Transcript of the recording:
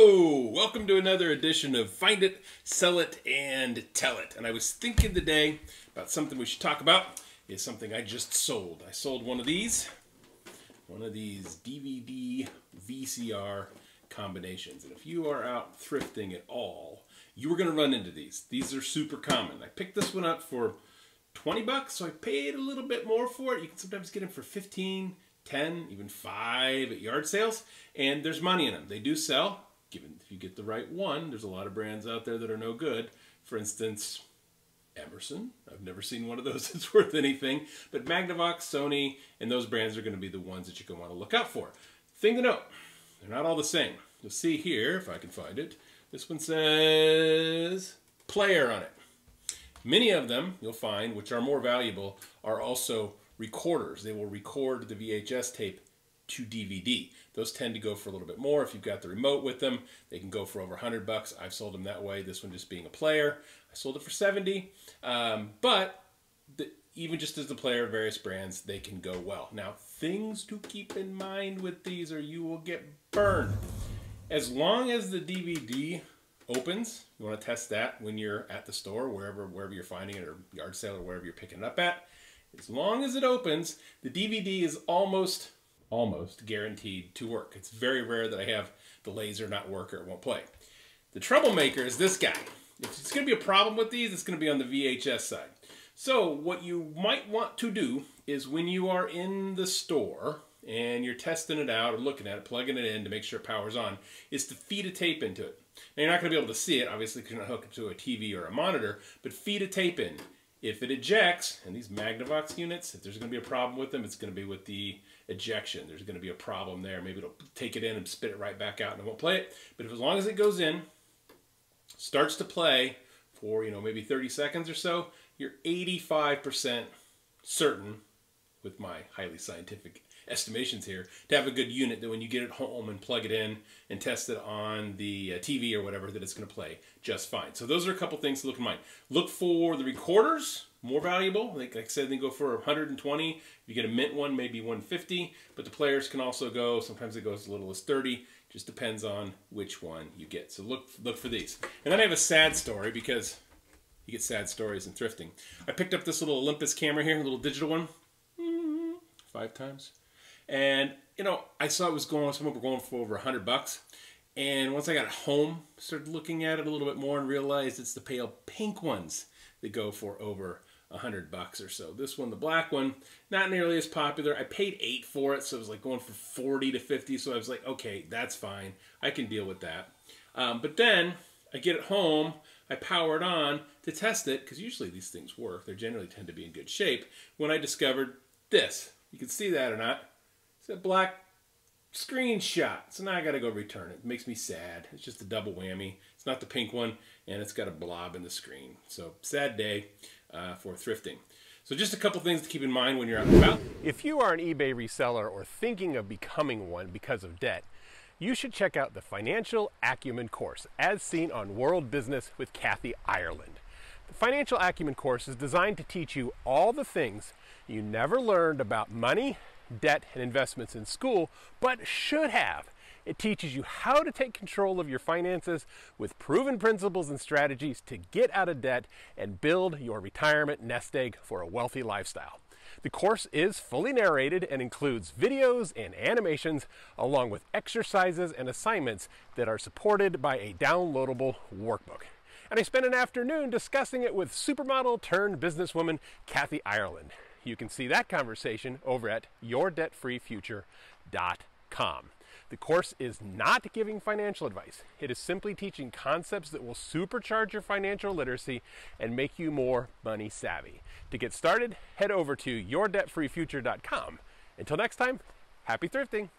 Hello! Welcome to another edition of Find It, Sell It, and Tell It. And I was thinking today about something we should talk about. Is something I just sold. I sold one of these DVD VCR combinations. And if you are out thrifting at all, you are going to run into these. These are super common. I picked this one up for 20 bucks, so I paid a little bit more for it. You can sometimes get them for 15, 10, even 5 at yard sales, and there's money in them. They do sell, given if you get the right one. There's a lot of brands out there that are no good. For instance, Emerson. I've never seen one of those that's worth anything, but Magnavox, Sony, and those brands are going to be the ones that you're going to want to look out for. Thing to note, they're not all the same. You'll see here, if I can find it, this one says player on it. Many of them, you'll find, which are more valuable, are also recorders. They will record the VHS tape to DVD. Those tend to go for a little bit more. If you've got the remote with them, they can go for over 100 bucks. I've sold them that way. This one just being a player, I sold it for 70. Even just as the player, various brands, they can go well. Now, things to keep in mind with these or you will get burned. As long as the DVD opens, you want to test that when you're at the store, wherever you're finding it, or yard sale, or wherever you're picking it up at. As long as it opens, the DVD is almost guaranteed to work. It's very rare that I have the laser not work or it won't play. The troublemaker is this guy. If it's going to be a problem with these, it's going to be on the VHS side. So what you might want to do is when you are in the store and you're testing it out or looking at it, plugging it in to make sure it powers on, is to feed a tape into it. Now you're not going to be able to see it, obviously, because you're not hooked to a TV or a monitor, but feed a tape in. If it ejects, and these Magnavox units, if there's going to be a problem with them, it's going to be with the ejection. There's going to be a problem there. Maybe it'll take it in and spit it right back out and it won't play it. But if, as long as it goes in, starts to play for, maybe 30 seconds or so, you're 85% certain, with my highly scientific estimations here, to have a good unit that when you get it home and plug it in and test it on the TV or whatever, that it's going to play just fine. So those are a couple things to look in mind. Look for the recorders, more valuable. Like I said, they go for 120. If you get a mint one, maybe 150. But the players can also go, sometimes it goes as little as 30. Just depends on which one you get. So look for these. And then I have a sad story, because you get sad stories in thrifting. I picked up this little Olympus camera here, a little digital one, 5 times. And, I saw it was some of them were going for over 100 bucks. And once I got home, started looking at it a little bit more and realized it's the pale pink ones that go for over 100 bucks or so. This one, the black one, not nearly as popular. I paid 8 for it, so it was like going for 40 to 50. So I was like, okay, that's fine. I can deal with that. But then I get it home, I power it on to test it, because usually these things work. They generally tend to be in good shape. When I discovered this, you can see that or not, it's a black screenshot. So now I got to go return it. It makes me sad. It's just a double whammy. It's not the pink one, and it's got a blob in the screen. So sad day for thrifting. So just a couple things to keep in mind when you're out and about. If you are an eBay reseller or thinking of becoming one because of debt, you should check out the Financial Acumen course, as seen on World Business with Kathy Ireland. The Financial Acumen course is designed to teach you all the things you never learned about money, debt, and investments in school, but should have. It teaches you how to take control of your finances with proven principles and strategies to get out of debt and build your retirement nest egg for a wealthy lifestyle. The course is fully narrated and includes videos and animations, along with exercises and assignments that are supported by a downloadable workbook. And I spent an afternoon discussing it with supermodel turned businesswoman Kathy Ireland. You can see that conversation over at yourdebtfreefuture.com. The course is not giving financial advice. It is simply teaching concepts that will supercharge your financial literacy and make you more money savvy. To get started, head over to yourdebtfreefuture.com. Until next time, happy thrifting.